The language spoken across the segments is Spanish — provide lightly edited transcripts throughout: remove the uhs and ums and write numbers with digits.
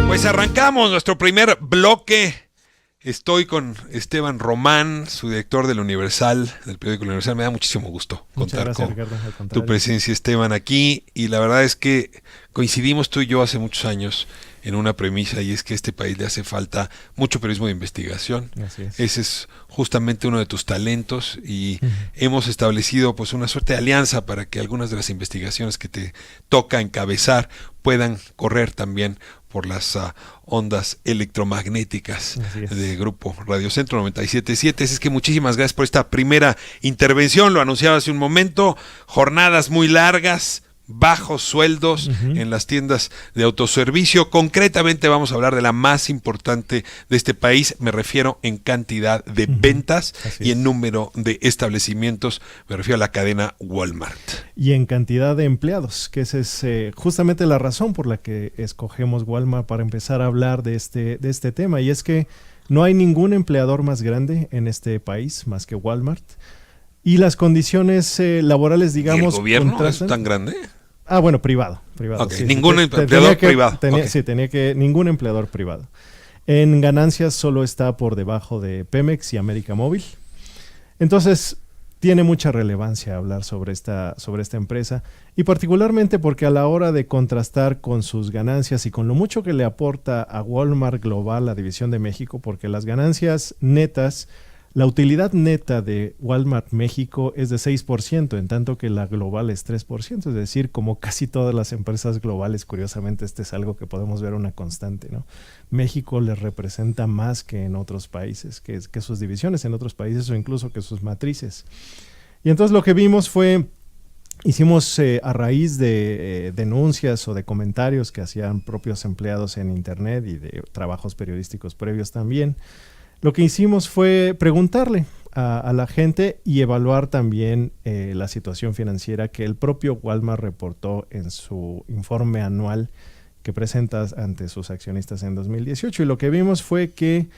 Pues arrancamos nuestro primer bloque. Estoy con Esteban Román, su director del Universal, del periódico Universal. Me da muchísimo gusto contar con tu presencia, Esteban, aquí. Y la verdad es que coincidimos tú y yo hace muchos años en una premisa, y es que a este país le hace falta mucho periodismo de investigación. Así es. Ese es justamente uno de tus talentos, y hemos establecido pues una suerte de alianza para que algunas de las investigaciones que te toca encabezar puedan correr también por las ondas electromagnéticas de Grupo Radio Centro 97.7. Es que muchísimas gracias por esta primera intervención. Lo anunciaba hace un momento: jornadas muy largas, bajos sueldos en las tiendas de autoservicio. Concretamente vamos a hablar de la más importante de este país. Me refiero en cantidad de ventas y en número de establecimientos. Me refiero a la cadena Walmart. Y en cantidad de empleados, que esa es justamente la razón por la que escogemos Walmart para empezar a hablar de este tema. Y es que no hay ningún empleador más grande en este país más que Walmart. Y las condiciones laborales, digamos... ¿Y el gobierno es tan grande? Ah, bueno, privado. Okay. Sí, Ningún empleador privado. Sí, ningún empleador privado. En ganancias solo está por debajo de Pemex y América Móvil. Entonces, tiene mucha relevancia hablar sobre esta empresa, y particularmente porque a la hora de contrastar con sus ganancias y con lo mucho que le aporta a Walmart Global, la división de México, porque las ganancias netas, la utilidad neta de Walmart México es de 6%, en tanto que la global es 3%, es decir, como casi todas las empresas globales, curiosamente este es algo que podemos ver una constante, ¿no? México les representa más que en otros países, que sus divisiones en otros países o incluso que sus matrices. Y entonces lo que vimos fue, hicimos a raíz de denuncias o de comentarios que hacían propios empleados en internet y de trabajos periodísticos previos también. Lo que hicimos fue preguntarle a la gente y evaluar también la situación financiera que el propio Walmart reportó en su informe anual que presenta ante sus accionistas en 2018. Y lo que vimos fue que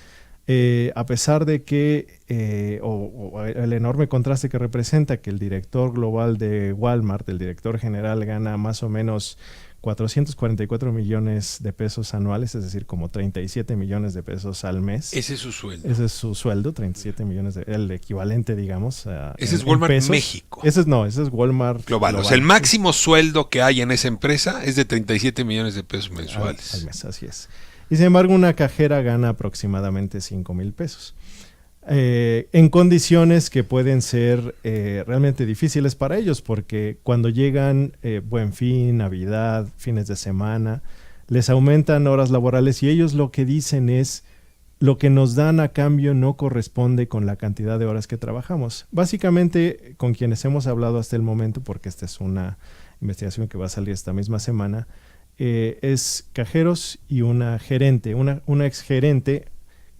a pesar de que el enorme contraste que representa que el director global de Walmart, el director general, gana más o menos 444 millones de pesos anuales, es decir, como 37 millones de pesos al mes. Ese es su sueldo. Ese es su sueldo, 37 millones, el equivalente, digamos. Ese es Walmart México. Ese es Walmart Global. O sea, el máximo sueldo que hay en esa empresa es de 37 millones de pesos mensuales. Al mes, así es. Y sin embargo, una cajera gana aproximadamente 5,000 pesos. En condiciones que pueden ser realmente difíciles para ellos, porque cuando llegan Buen Fin, Navidad, fines de semana, les aumentan horas laborales y ellos lo que dicen es: lo que nos dan a cambio no corresponde con la cantidad de horas que trabajamos. Básicamente, con quienes hemos hablado hasta el momento, porque esta es una investigación que va a salir esta misma semana, es cajeros y una gerente, una exgerente,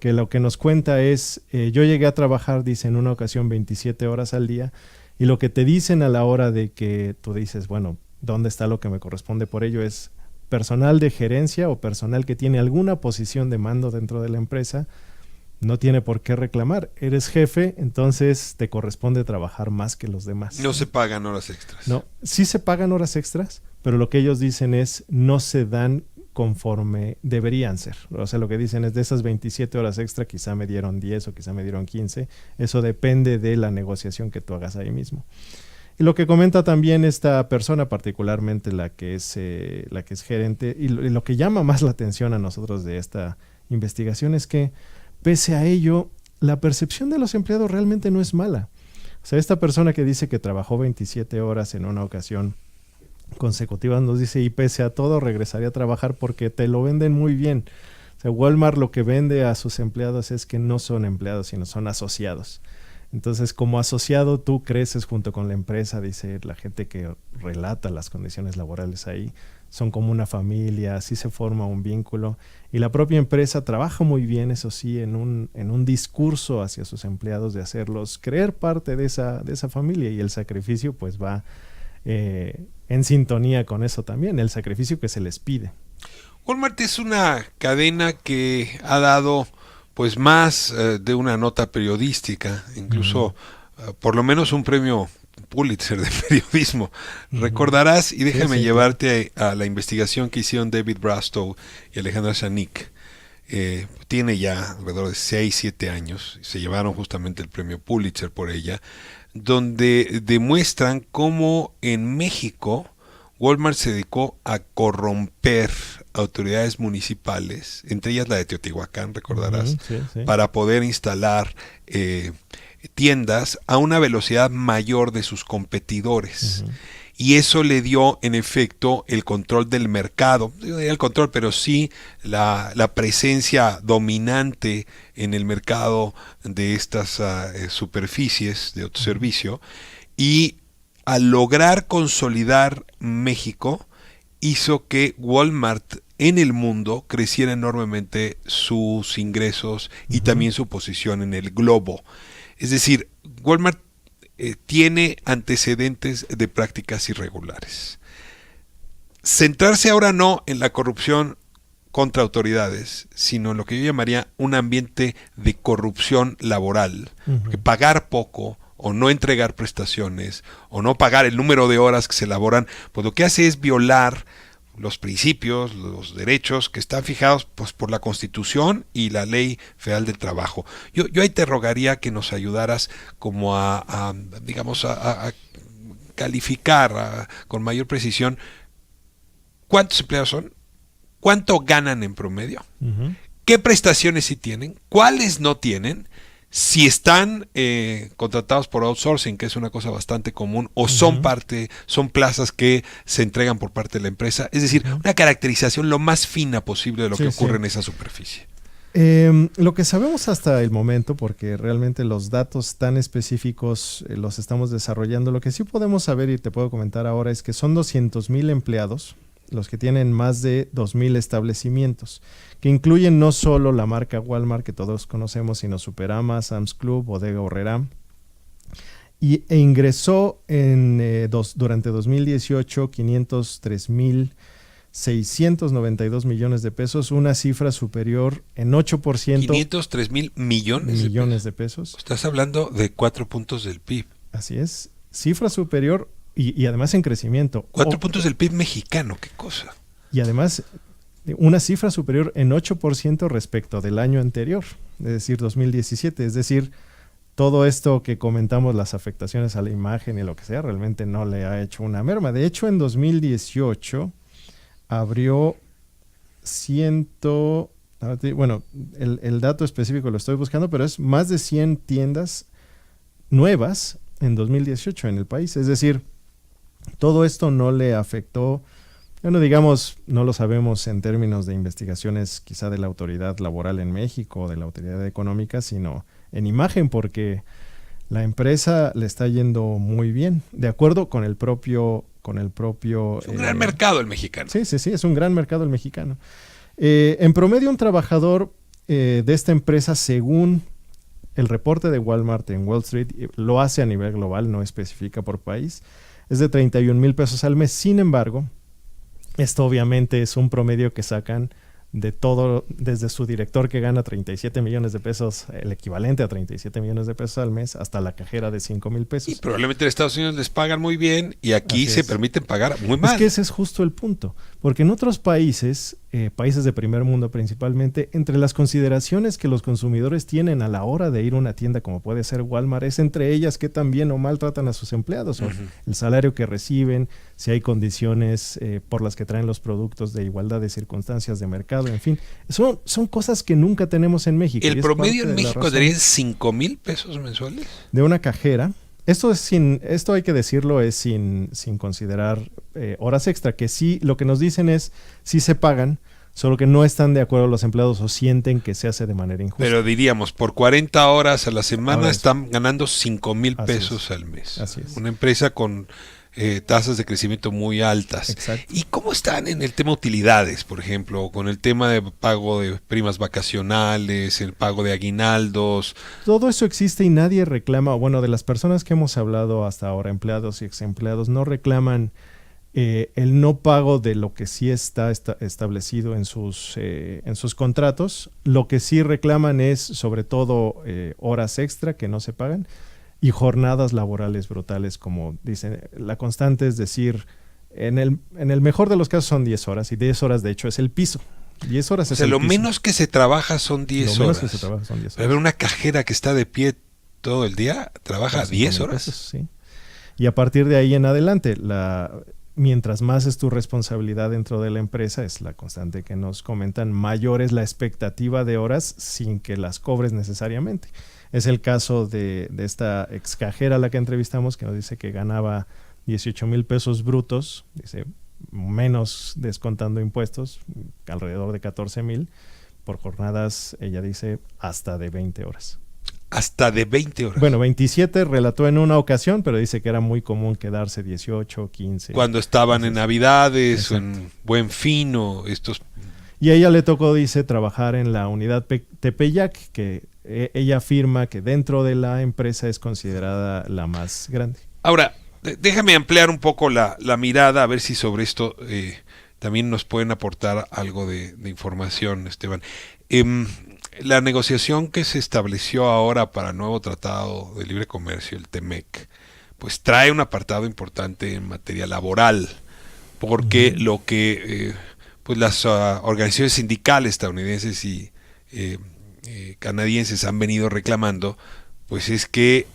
que lo que nos cuenta es, yo llegué a trabajar, dice, en una ocasión 27 horas al día, y lo que te dicen a la hora de que tú dices, bueno, ¿dónde está lo que me corresponde por ello? Es personal de gerencia o personal que tiene alguna posición de mando dentro de la empresa, no tiene por qué reclamar. Eres jefe, entonces te corresponde trabajar más que los demás. No se pagan horas extras. No, sí se pagan horas extras, pero lo que ellos dicen es, no se dan conforme deberían ser. O sea, lo que dicen es, de esas 27 horas extra, quizá me dieron 10 o quizá me dieron 15. Eso depende de la negociación que tú hagas ahí mismo. Y lo que comenta también esta persona, particularmente la que es gerente, y lo que llama más la atención a nosotros de esta investigación es que, pese a ello, la percepción de los empleados realmente no es mala. O sea, esta persona que dice que trabajó 27 horas en una ocasión consecutiva nos dice, y pese a todo regresaría a trabajar porque te lo venden muy bien. O sea, Walmart lo que vende a sus empleados es que no son empleados, sino son asociados. Entonces, como asociado tú creces junto con la empresa, dice la gente que relata las condiciones laborales ahí. Son como una familia, así se forma un vínculo. Y la propia empresa trabaja muy bien, eso sí, en un discurso hacia sus empleados de hacerlos creer parte de esa familia. Y el sacrificio pues va en sintonía con eso también, el sacrificio que se les pide. Walmart es una cadena que ha dado pues más de una nota periodística, incluso por lo menos un premio Pulitzer de periodismo. Recordarás, y déjame Sí, llevarte a la investigación que hicieron David Brastow y Alejandra Shanik. Tiene ya alrededor de 6, 7 años, se llevaron justamente el premio Pulitzer por ella, donde demuestran cómo en México Walmart se dedicó a corromper autoridades municipales, entre ellas la de Teotihuacán, recordarás, sí. para poder instalar tiendas a una velocidad mayor de sus competidores. Y eso le dio, en efecto, el control del mercado. No diría el control, pero sí la presencia dominante en el mercado de estas superficies de autoservicio. Y al lograr consolidar México, hizo que Walmart en el mundo creciera enormemente sus ingresos y también su posición en el globo. Es decir, Walmart tiene antecedentes de prácticas irregulares. Centrarse ahora no en la corrupción contra autoridades, sino en lo que yo llamaría un ambiente de corrupción laboral, que pagar poco o no entregar prestaciones o no pagar el número de horas que se elaboran, pues lo que hace es violar los principios, los derechos que están fijados pues, por la Constitución y la Ley Federal del Trabajo. Yo ahí te rogaría que nos ayudaras como a calificar con mayor precisión cuántos empleados son, cuánto ganan en promedio, qué prestaciones sí tienen, cuáles no tienen, si están contratados por outsourcing, que es una cosa bastante común, o son son plazas que se entregan por parte de la empresa. Es decir, una caracterización lo más fina posible de lo que ocurre en esa superficie. Lo que sabemos hasta el momento, porque realmente los datos tan específicos los estamos desarrollando, lo que sí podemos saber y te puedo comentar ahora es que son 200,000 empleados los que tienen más de 2,000 establecimientos, que incluyen no solo la marca Walmart que todos conocemos, sino Superama, Sam's Club, Bodega Aurrerá, e ingresó durante 2018 503,692 millones de pesos, una cifra superior en 8%. 503,000 millones de pesos. Estás hablando de 4 puntos del PIB. Así es, cifra superior y además en crecimiento. 4 puntos del PIB mexicano, qué cosa. Y además una cifra superior en 8% respecto del año anterior, es decir, 2017. Es decir, todo esto que comentamos, las afectaciones a la imagen y lo que sea, realmente no le ha hecho una merma. De hecho, en 2018 abrió el dato específico lo estoy buscando, pero es más de 100 tiendas nuevas en 2018 en el país. Es decir, todo esto no le afectó, bueno, digamos, no lo sabemos en términos de investigaciones quizá de la autoridad laboral en México o de la autoridad económica, sino en imagen, porque la empresa le está yendo muy bien, de acuerdo con el propio... Es un gran mercado el mexicano. Sí, es un gran mercado el mexicano. En promedio, un trabajador de esta empresa, según el reporte de Walmart en Wall Street, lo hace a nivel global, no especifica por país, es de 31,000 pesos al mes. Sin embargo, esto obviamente es un promedio que sacan de todo, desde su director que gana 37 millones de pesos, el equivalente a 37 millones de pesos al mes, hasta la cajera de 5,000 pesos. Y probablemente en Estados Unidos les pagan muy bien y aquí se permiten pagar muy mal. Es que ese es justo el punto, porque en otros países, países de primer mundo principalmente, entre las consideraciones que los consumidores tienen a la hora de ir a una tienda como puede ser Walmart, es entre ellas que tan bien o mal tratan a sus empleados, o el salario que reciben, si hay condiciones por las que traen los productos de igualdad de circunstancias de mercado, en fin, son cosas que nunca tenemos en México. ¿El promedio en México sería 5,000 pesos mensuales? De una cajera. Esto hay que decirlo, es sin considerar horas extra, que sí, lo que nos dicen es, sí se pagan, solo que no están de acuerdo los empleados o sienten que se hace de manera injusta. Pero diríamos, por 40 horas a la semana están ganando 5,000 pesos al mes. Así es. Una empresa con tasas de crecimiento muy altas. Exacto. ¿Y cómo están en el tema utilidades, por ejemplo, con el tema de pago de primas vacacionales, el pago de aguinaldos? Todo eso existe y nadie reclama, bueno, de las personas que hemos hablado hasta ahora, empleados y exempleados, no reclaman el no pago de lo que sí está establecido en sus contratos. Lo que sí reclaman es sobre todo horas extra que no se pagan. y jornadas laborales brutales, como dicen. La constante es decir, en el mejor de los casos son 10 horas, y 10 horas de hecho es el piso. 10 horas es el piso. Lo menos que se trabaja son 10 Lo horas. menos que se trabaja son 10 horas. A ver, una cajera que está de pie todo el día, ¿trabaja 10 horas? Pesos, sí. Y a partir de ahí en adelante, mientras más es tu responsabilidad dentro de la empresa, es la constante que nos comentan, mayor es la expectativa de horas sin que las cobres necesariamente. Es el caso de esta ex cajera a la que entrevistamos, que nos dice que ganaba 18,000 pesos brutos, dice, menos descontando impuestos, alrededor de 14,000, por jornadas, ella dice, hasta de 20 horas. Hasta de 20 horas. Bueno, 27 relató en una ocasión, pero dice que era muy común quedarse 18, 15. Cuando estaban en Navidades, exacto, o en Buen Fin, o estos... Y a ella le tocó, dice, trabajar en la unidad Tepeyac, que ella afirma que dentro de la empresa es considerada la más grande. Ahora, déjame ampliar un poco la mirada, a ver si sobre esto también nos pueden aportar algo de información, Esteban. La negociación que se estableció ahora para el nuevo Tratado de Libre Comercio, el TEMEC, pues trae un apartado importante en materia laboral, porque lo que pues las organizaciones sindicales estadounidenses y canadienses han venido reclamando, pues es que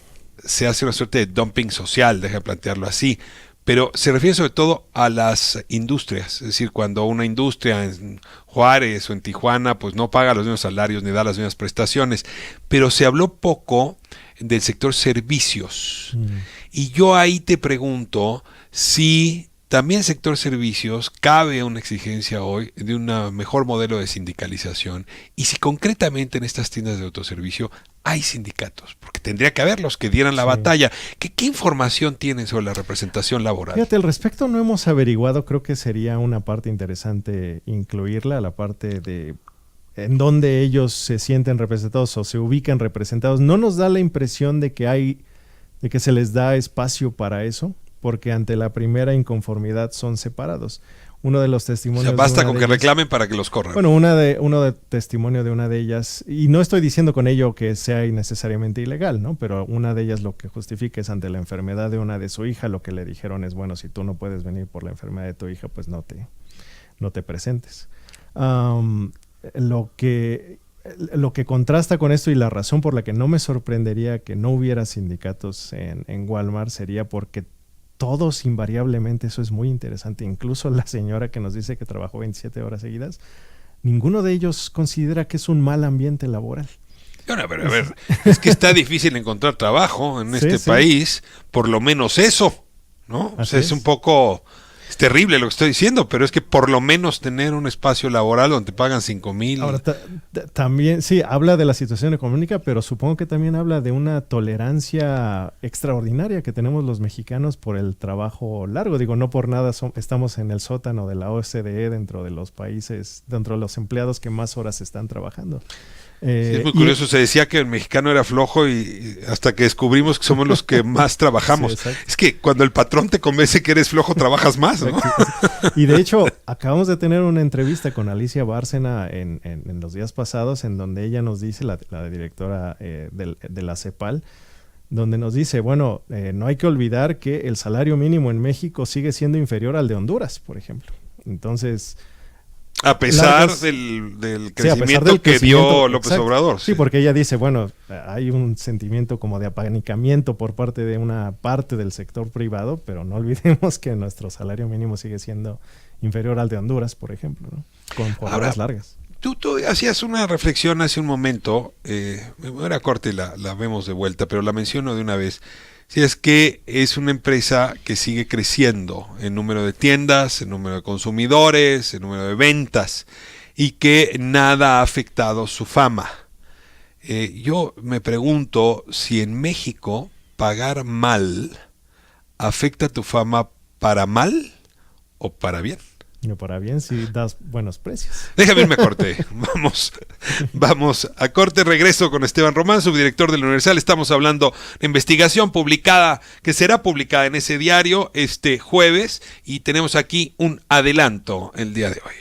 se hace una suerte de dumping social, deja de plantearlo así, pero se refiere sobre todo a las industrias, es decir, cuando una industria en Juárez o en Tijuana pues no paga los mismos salarios ni da las mismas prestaciones, pero se habló poco del sector servicios. Y yo ahí te pregunto si también el sector servicios cabe una exigencia hoy de un mejor modelo de sindicalización, y si concretamente en estas tiendas de autoservicio hay sindicatos, porque tendría que haber los que dieran la batalla. ¿Qué información tienen sobre la representación laboral? Fíjate, al respecto no hemos averiguado, creo que sería una parte interesante incluirla, la parte de en donde ellos se sienten representados o se ubican representados. No nos da la impresión de que se les da espacio para eso, porque ante la primera inconformidad son separados. Uno de los testimonios... O sea, basta con que reclamen para que los corran. Bueno, uno de testimonio de una de ellas, y no estoy diciendo con ello que sea necesariamente ilegal, ¿no? Pero una de ellas lo que justifica es ante la enfermedad de una de su hija, lo que le dijeron es, bueno, si tú no puedes venir por la enfermedad de tu hija, pues no te presentes. Lo que contrasta con esto, y la razón por la que no me sorprendería que no hubiera sindicatos en Walmart, sería porque todos invariablemente, eso es muy interesante, incluso la señora que nos dice que trabajó 27 horas seguidas, ninguno de ellos considera que es un mal ambiente laboral. Bueno, pero a ver, es que está difícil encontrar trabajo en este país, por lo menos eso, ¿no? O sea, es un poco... Es terrible lo que estoy diciendo, pero es que por lo menos tener un espacio laboral donde te pagan 5,000. Ahora, también, sí, habla de la situación económica, pero supongo que también habla de una tolerancia extraordinaria que tenemos los mexicanos por el trabajo largo. Digo, no por nada estamos en el sótano de la OCDE dentro de los países, dentro de los empleados que más horas están trabajando. Sí, es muy curioso, se decía que el mexicano era flojo y hasta que descubrimos que somos los que más trabajamos. Sí, es que cuando el patrón te convence que eres flojo, trabajas más, ¿no? Y de hecho, acabamos de tener una entrevista con Alicia Bárcena en los días pasados, en donde ella nos dice, la directora de la CEPAL, donde nos dice, bueno, no hay que olvidar que el salario mínimo en México sigue siendo inferior al de Honduras, por ejemplo. Entonces... A pesar del crecimiento que dio López Obrador. Sí, porque ella dice, bueno, hay un sentimiento como de apanicamiento por parte de una parte del sector privado, pero no olvidemos que nuestro salario mínimo sigue siendo inferior al de Honduras, por ejemplo, ¿no? Con jornadas largas. Tú hacías una reflexión hace un momento, era corta y la vemos de vuelta, pero la menciono de una vez. Si es que es una empresa que sigue creciendo en número de tiendas, en número de consumidores, en número de ventas, y que nada ha afectado su fama. Yo me pregunto si en México pagar mal afecta tu fama para mal o para bien. No, para bien si das buenos precios. Déjame irme a corte. Vamos a corte. Regreso con Esteban Román, subdirector del Universal. Estamos hablando de investigación publicada, que será publicada en ese diario este jueves, y tenemos aquí un adelanto el día de hoy.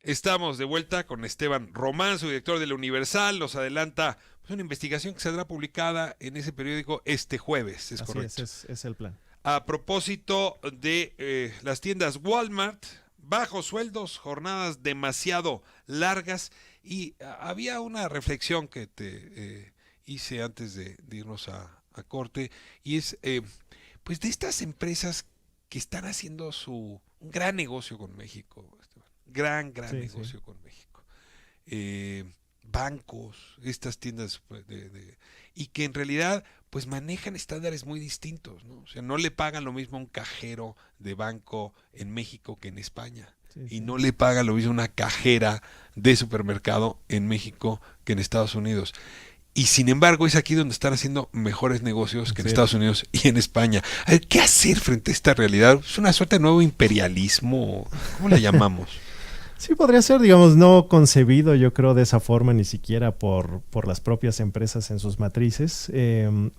Estamos de vuelta con Esteban Román, subdirector del Universal. Nos adelanta Es una investigación que saldrá publicada en ese periódico este jueves, ¿es Así correcto? es el plan. A propósito de las tiendas Walmart, bajos sueldos, jornadas demasiado largas, y había una reflexión que te hice antes de irnos a corte, y es pues de estas empresas que están haciendo un gran negocio con México, Esteban. Gran Sí, sí. negocio con México. Bancos, estas tiendas y que en realidad pues manejan estándares muy distintos, ¿no? O sea, no le pagan lo mismo a un cajero de banco en México que en España. Sí, Y sí. no le paga lo mismo una cajera de supermercado en México que en Estados Unidos. Y sin embargo es aquí donde están haciendo mejores negocios que en Así Estados es. Unidos y en España. A ver, ¿qué hacer frente a esta realidad? ¿Es una suerte de nuevo imperialismo? ¿Cómo la llamamos? Sí, podría ser, digamos, no concebido, yo creo, de esa forma, ni siquiera por las propias empresas en sus matrices.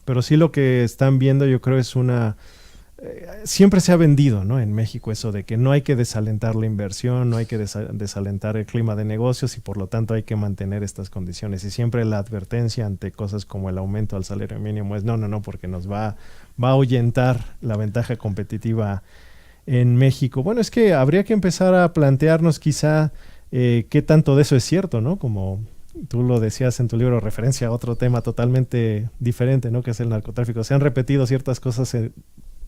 Pero sí lo que están viendo, yo creo, es siempre se ha vendido, ¿no? En México eso de que no hay que desalentar la inversión, no hay que desalentar el clima de negocios y por lo tanto hay que mantener estas condiciones. Y siempre la advertencia ante cosas como el aumento al salario mínimo es no, porque nos va a ahuyentar la ventaja competitiva en México. Bueno, es que habría que empezar a plantearnos quizá qué tanto de eso es cierto, ¿no? Como tú lo decías en tu libro, referencia a otro tema totalmente diferente, ¿no? Que es el narcotráfico. Se han repetido ciertas cosas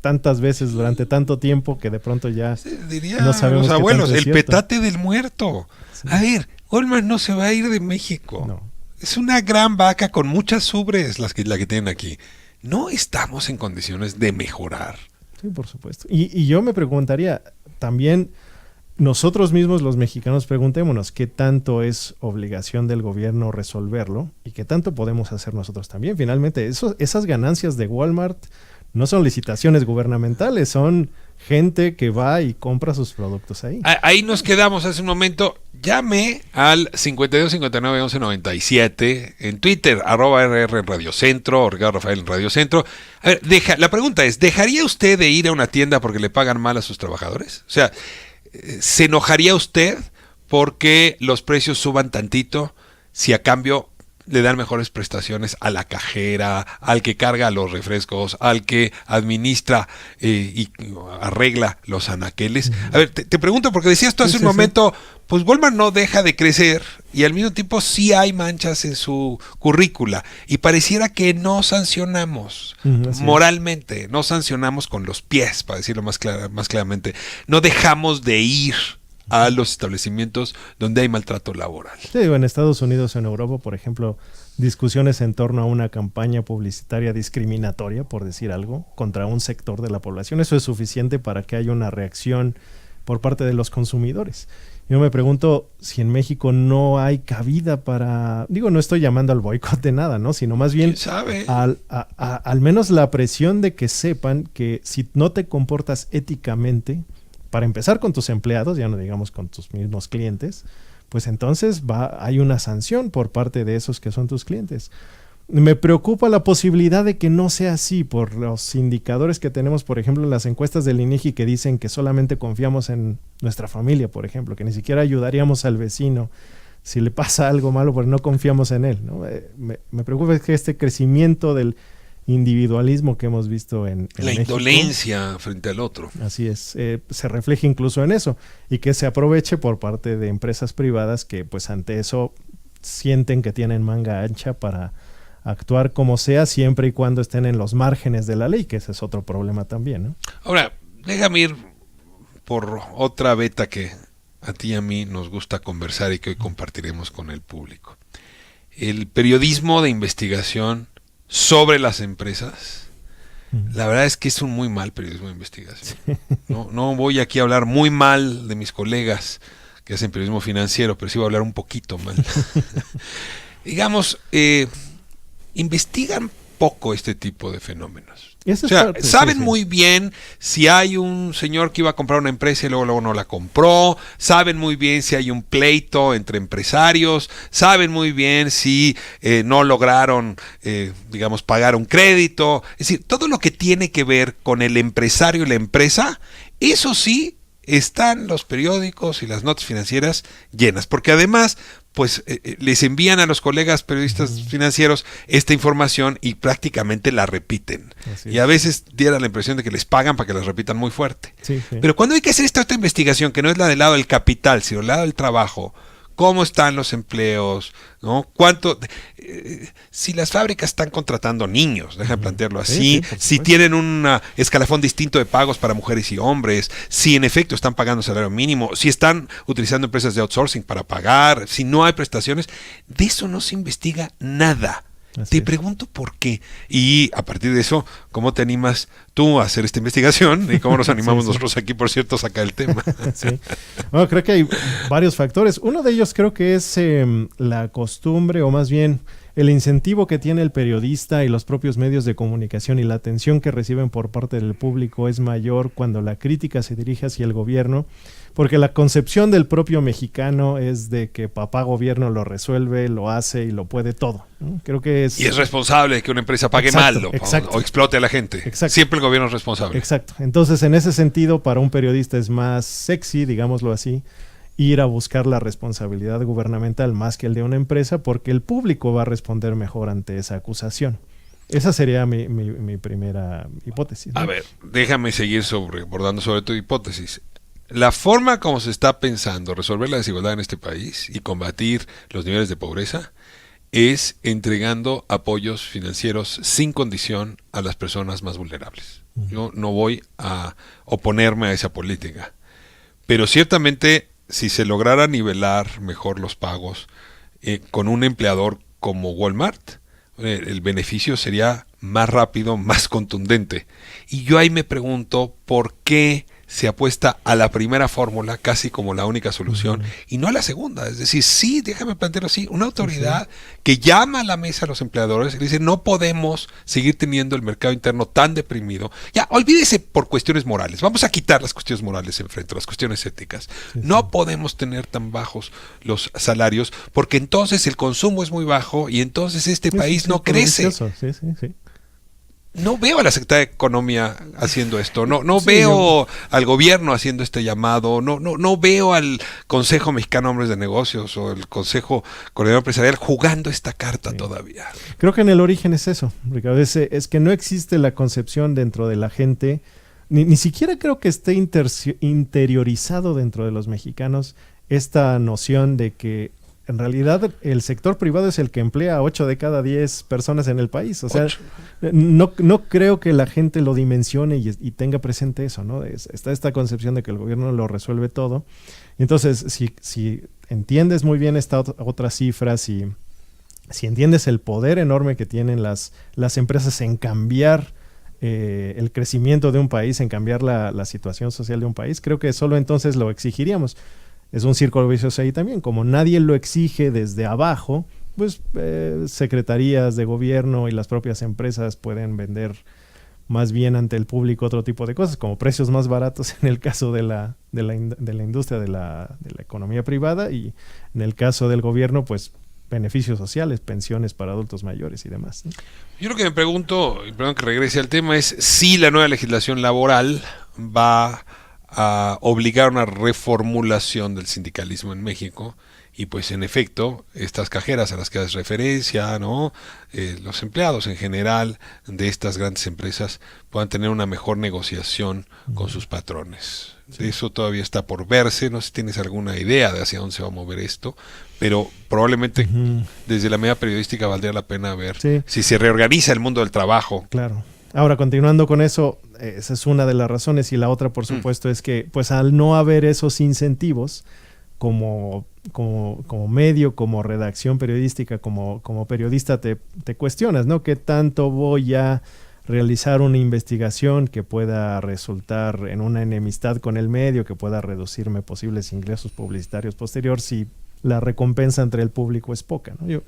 tantas veces durante tanto tiempo que de pronto ya Dirían no sabemos los qué abuelos, tanto es el cierto. petate del muerto. Sí. A ver, Goldman no se va a ir de México. No. Es una gran vaca con muchas ubres la que tienen aquí. No estamos en condiciones de mejorar. Sí, por supuesto. Y yo me preguntaría, también nosotros mismos los mexicanos preguntémonos qué tanto es obligación del gobierno resolverlo y qué tanto podemos hacer nosotros también. Finalmente, esas ganancias de Walmart no son licitaciones gubernamentales, son gente que va y compra sus productos ahí. Ahí nos quedamos hace un momento. Llame al 52 59 11 97 en Twitter, @RR en Radio Centro, o Ricardo Rafael en Radio Centro. A ver, la pregunta es, ¿dejaría usted de ir a una tienda porque le pagan mal a sus trabajadores? O sea, ¿se enojaría usted porque los precios suban tantito si a cambio le dan mejores prestaciones a la cajera, al que carga los refrescos, al que administra y arregla los anaqueles? A ver, te pregunto porque decías tú hace un momento, pues Walmart no deja de crecer y al mismo tiempo sí hay manchas en su currícula y pareciera que no sancionamos moralmente, no sancionamos con los pies, para decirlo más claramente, no dejamos de ir a los establecimientos donde hay maltrato laboral. Sí, digo, en Estados Unidos o en Europa, por ejemplo, discusiones en torno a una campaña publicitaria discriminatoria, por decir algo, contra un sector de la población. Eso es suficiente para que haya una reacción por parte de los consumidores. Yo me pregunto si en México no hay cabida para... Digo, no estoy llamando al boicot de nada, ¿no? Sino más bien al menos la presión de que sepan que si no te comportas éticamente, para empezar con tus empleados, ya no digamos con tus mismos clientes, pues entonces hay una sanción por parte de esos que son tus clientes. Me preocupa la posibilidad de que no sea así por los indicadores que tenemos, por ejemplo, en las encuestas del INEGI que dicen que solamente confiamos en nuestra familia, por ejemplo, que ni siquiera ayudaríamos al vecino si le pasa algo malo porque no confiamos en él, ¿no? Me preocupa que este crecimiento del individualismo que hemos visto en la México, indolencia frente al otro. Así es, se refleja incluso en eso y que se aproveche por parte de empresas privadas que pues ante eso sienten que tienen manga ancha para actuar como sea siempre y cuando estén en los márgenes de la ley, que ese es otro problema también, ¿no? Ahora, déjame ir por otra beta que a ti y a mí nos gusta conversar y que hoy compartiremos con el público. El periodismo de investigación sobre las empresas, la verdad es que es un muy mal periodismo de investigación. No voy aquí a hablar muy mal de mis colegas que hacen periodismo financiero, pero sí voy a hablar un poquito mal. Digamos, investigan poco este tipo de fenómenos. O sea, saben muy bien si hay un señor que iba a comprar una empresa y luego no la compró, saben muy bien si hay un pleito entre empresarios, saben muy bien si no lograron, digamos, pagar un crédito. Es decir, todo lo que tiene que ver con el empresario y la empresa, eso sí están los periódicos y las notas financieras llenas, porque además pues les envían a los colegas periodistas financieros esta información y prácticamente la repiten. Y a veces diera la impresión de que les pagan para que las repitan muy fuerte. Sí. Pero cuando hay que hacer esta otra investigación, que no es la del lado del capital, sino del lado del trabajo, cómo están los empleos, ¿no? Si las fábricas están contratando niños, déjame plantearlo así, si tienen un escalafón distinto de pagos para mujeres y hombres, si en efecto están pagando salario mínimo, si están utilizando empresas de outsourcing para pagar, si no hay prestaciones, de eso no se investiga nada. Te pregunto por qué. Y a partir de eso, ¿cómo te animas tú a hacer esta investigación? Y cómo nos animamos nosotros aquí, por cierto, a sacar el tema. Bueno, creo que hay varios factores. Uno de ellos creo que es la costumbre, o más bien el incentivo que tiene el periodista y los propios medios de comunicación, y la atención que reciben por parte del público es mayor cuando la crítica se dirige hacia el gobierno, porque la concepción del propio mexicano es de que papá gobierno lo resuelve, lo hace y lo puede todo, ¿no? Creo que es... Y es responsable de que una empresa pague mal o explote a la gente. Exacto. Siempre el gobierno es responsable. Exacto. Entonces, en ese sentido, para un periodista es más sexy, digámoslo así, ir a buscar la responsabilidad gubernamental más que el de una empresa, porque el público va a responder mejor ante esa acusación. Esa sería mi primera hipótesis, ¿no? A ver, déjame seguir abordando sobre tu hipótesis. La forma como se está pensando resolver la desigualdad en este país y combatir los niveles de pobreza es entregando apoyos financieros sin condición a las personas más vulnerables. Yo no voy a oponerme a esa política, pero ciertamente si se lograra nivelar mejor los pagos con un empleador como Walmart, el beneficio sería más rápido, más contundente. Y yo ahí me pregunto por qué se apuesta a la primera fórmula casi como la única solución y no a la segunda. Es decir, sí, déjame plantearlo así, una autoridad que llama a la mesa a los empleadores y le dice, no podemos seguir teniendo el mercado interno tan deprimido. Ya, olvídese por cuestiones morales. Vamos a quitar las cuestiones morales enfrente, las cuestiones éticas. No podemos tener tan bajos los salarios porque entonces el consumo es muy bajo y entonces este país no crece. No veo a la Secretaría de Economía haciendo esto, no veo al gobierno haciendo este llamado, no veo al Consejo Mexicano de Hombres de Negocios o el Consejo Coordinador Empresarial jugando esta carta todavía. Creo que en el origen es eso, Ricardo, es que no existe la concepción dentro de la gente, ni siquiera creo que esté interiorizado dentro de los mexicanos esta noción de que en realidad el sector privado es el que emplea a 8 de cada 10 personas en el país. O sea, no creo que la gente lo dimensione y tenga presente eso, ¿no? Está esta concepción de que el gobierno lo resuelve todo. Entonces, si entiendes muy bien esta otra cifra, si entiendes el poder enorme que tienen las empresas en cambiar el crecimiento de un país, en cambiar la situación social de un país, creo que solo entonces lo exigiríamos. Es un círculo vicioso ahí también. Como nadie lo exige desde abajo, pues secretarías de gobierno y las propias empresas pueden vender más bien ante el público otro tipo de cosas, como precios más baratos en el caso de la industria, de la economía privada, y en el caso del gobierno, pues beneficios sociales, pensiones para adultos mayores y demás, ¿no? Yo lo que me pregunto, y perdón que regrese al tema, es si la nueva legislación laboral va a obligar una reformulación del sindicalismo en México, y pues en efecto estas cajeras a las que haces referencia, ¿no? Los empleados en general de estas grandes empresas puedan tener una mejor negociación con sus patrones. Eso todavía está por verse, no sé si tienes alguna idea de hacia dónde se va a mover esto, pero probablemente desde la media periodística valdría la pena ver si se reorganiza el mundo del trabajo. Claro. Ahora, continuando con eso, esa es una de las razones, y la otra, por supuesto, es que pues al no haber esos incentivos como medio, como redacción periodística, como periodista te cuestionas, ¿no? ¿Qué tanto voy a realizar una investigación que pueda resultar en una enemistad con el medio, que pueda reducirme posibles ingresos publicitarios posteriores si la recompensa entre el público es poca, ¿no?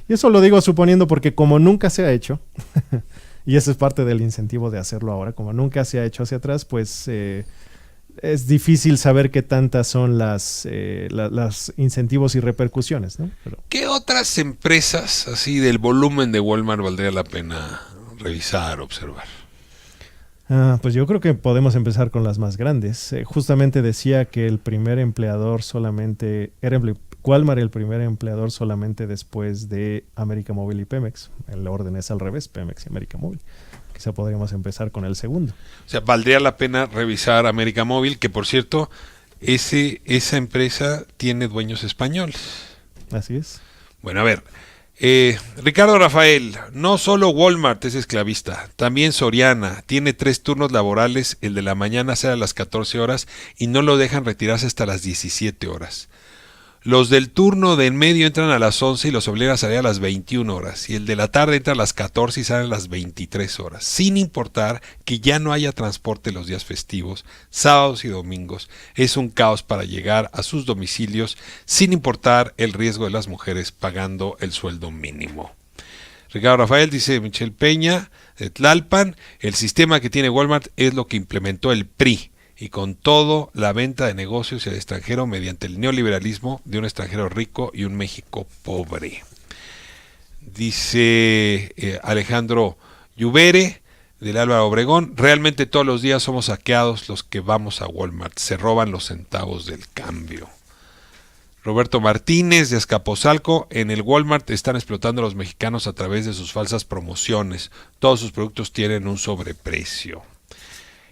Y eso lo digo suponiendo porque como nunca se ha hecho, y ese es parte del incentivo de hacerlo ahora, como nunca se ha hecho hacia atrás, pues es difícil saber qué tantas son las incentivos y repercusiones, ¿no? ¿Qué otras empresas así del volumen de Walmart valdría la pena revisar, observar? Pues yo creo que podemos empezar con las más grandes. Justamente decía que el primer empleador solamente Walmart, el primer empleador solamente después de América Móvil y Pemex. El orden es al revés, Pemex y América Móvil. Quizá podríamos empezar con el segundo. O sea, valdría la pena revisar América Móvil, que por cierto, esa empresa tiene dueños españoles. Así es. Bueno, a ver, Ricardo Rafael, no solo Walmart es esclavista, también Soriana, tiene 3 turnos laborales, el de la mañana sale a las 14 horas y no lo dejan retirarse hasta las 17 horas. Los del turno de en medio entran a las 11 y los obligan a salir a las 21 horas. Y el de la tarde entra a las 14 y sale a las 23 horas. Sin importar que ya no haya transporte los días festivos, sábados y domingos. Es un caos para llegar a sus domicilios sin importar el riesgo de las mujeres pagando el sueldo mínimo. Ricardo Rafael dice Michelle Peña de Tlalpan, el sistema que tiene Walmart es lo que implementó el PRI. Y con todo, la venta de negocios al extranjero mediante el neoliberalismo de un extranjero rico y un México pobre. Dice Alejandro Lluvere, del Álvaro Obregón, realmente todos los días somos saqueados los que vamos a Walmart, se roban los centavos del cambio. Roberto Martínez, de Azcapotzalco, en el Walmart están explotando a los mexicanos a través de sus falsas promociones, todos sus productos tienen un sobreprecio.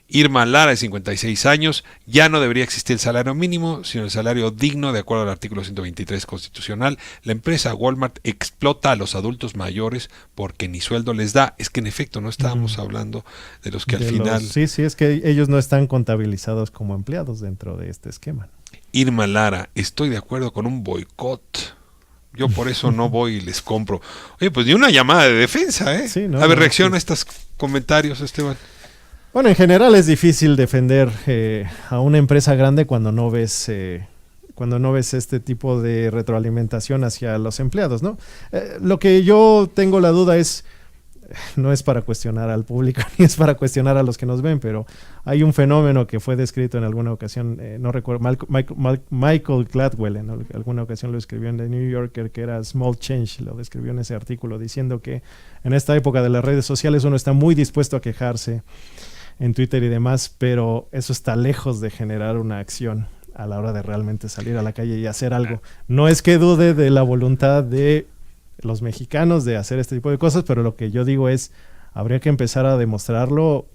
Irma Lara, de 56 años, ya no debería existir el salario mínimo, sino el salario digno de acuerdo al artículo 123 constitucional. La empresa Walmart explota a los adultos mayores porque ni sueldo les da. Es que en efecto no estábamos hablando de los que al final... Sí, es que ellos no están contabilizados como empleados dentro de este esquema. Irma Lara, estoy de acuerdo con un boicot. Yo por eso no voy y les compro. Oye, pues ni una llamada de defensa, ¿eh? Sí, a ver, reacciona a estos comentarios, Esteban. Bueno, en general es difícil defender a una empresa grande cuando no ves este tipo de retroalimentación hacia los empleados, ¿no? Lo que yo tengo la duda no es para cuestionar al público ni es para cuestionar a los que nos ven, pero hay un fenómeno que fue descrito en alguna ocasión, no recuerdo, Michael Gladwell en alguna ocasión lo escribió en The New Yorker, que era Small Change, lo describió en ese artículo diciendo que en esta época de las redes sociales uno está muy dispuesto a quejarse en Twitter y demás, pero eso está lejos de generar una acción a la hora de realmente salir a la calle y hacer algo. No es que dude de la voluntad de los mexicanos de hacer este tipo de cosas, pero lo que yo digo es, habría que empezar a demostrarlo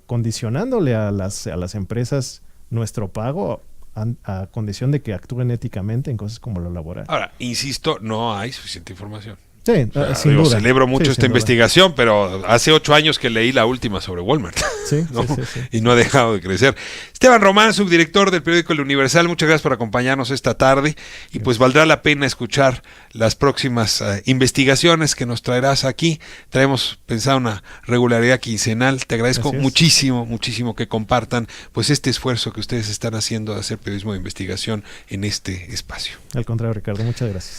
condicionándole a las empresas nuestro pago a condición de que actúen éticamente en cosas como lo laboral. Ahora, insisto, no hay suficiente información. Sí, sin duda. Celebro mucho esta investigación, pero hace 8 años que leí la última sobre Walmart. Sí, ¿no? sí. Y no ha dejado de crecer. Esteban Román, subdirector del periódico El Universal, muchas gracias por acompañarnos esta tarde. Y pues valdrá la pena escuchar las próximas investigaciones que nos traerás aquí. Traemos pensado una regularidad quincenal. Te agradezco muchísimo que compartan pues este esfuerzo que ustedes están haciendo de hacer periodismo de investigación en este espacio. Al contrario, Ricardo, muchas gracias.